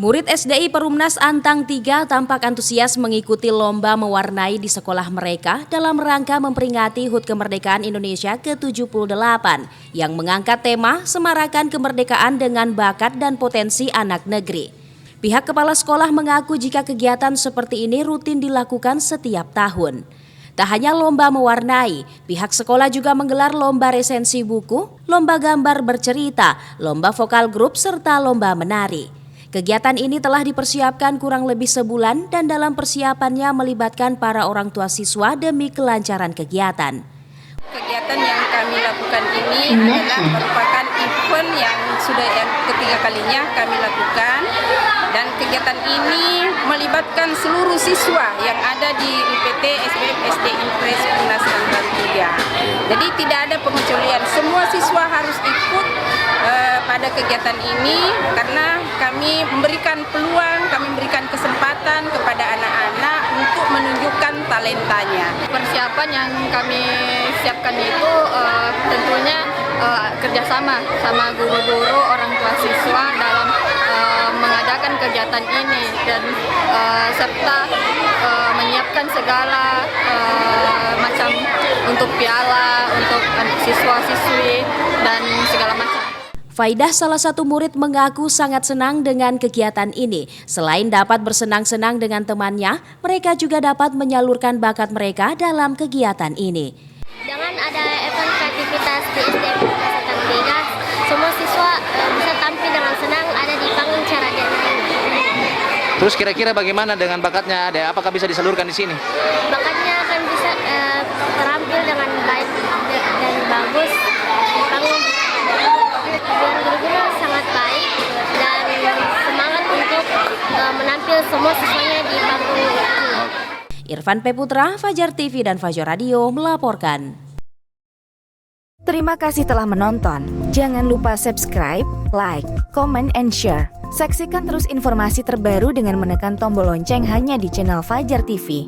Murid SDI Perumnas Antang 3 tampak antusias mengikuti lomba mewarnai di sekolah mereka dalam rangka memperingati HUT Kemerdekaan Indonesia ke-78 yang mengangkat tema Semarakan Kemerdekaan dengan Bakat dan Potensi Anak Negeri. Pihak kepala sekolah mengaku jika kegiatan seperti ini rutin dilakukan setiap tahun. Tak hanya lomba mewarnai, pihak sekolah juga menggelar lomba resensi buku, lomba gambar bercerita, lomba vokal grup, serta lomba menari. Kegiatan ini telah dipersiapkan kurang lebih sebulan dan dalam persiapannya melibatkan para orang tua siswa demi kelancaran kegiatan. Kegiatan yang kami lakukan ini adalah merupakan event yang sudah yang ketiga kalinya kami lakukan, dan kegiatan ini melibatkan seluruh siswa yang ada di UPT SBM SD Impres Perumnas Antang 3. Jadi tidak ada pengecualian, semua siswa harus ikut pada kegiatan ini karena kami memberikan peluang, kami memberikan kesempatan kepada anak-anak untuk menunjukkan talentanya. Persiapan yang kami siapkan itu tentunya kerjasama sama guru-guru, orang tua siswa dalam mengadakan kegiatan ini dan serta menyiapkan segala macam untuk piala, untuk siswa-siswi dan segala macam. Faidah, salah satu murid, mengaku sangat senang dengan kegiatan ini. Selain dapat bersenang-senang dengan temannya, mereka juga dapat menyalurkan bakat mereka dalam kegiatan ini. Dengan ada event kreativitas di SDM Perumnas Antang 3, semua siswa bisa tampil dengan senang ada di panggung cara danau. Terus kira-kira bagaimana dengan bakatnya? Apakah bisa disalurkan di sini? Bakatnya akan bisa terampil dengan baik dan bagus di panggung. Guru-guru sangat baik dan semangat untuk menampil semua siswanya di panggung. Irfan P. Putra, Fajar TV dan Fajar Radio melaporkan. Terima kasih telah menonton. Jangan lupa subscribe, like, comment, and share. Saksikan terus informasi terbaru dengan menekan tombol lonceng hanya di channel Fajar TV.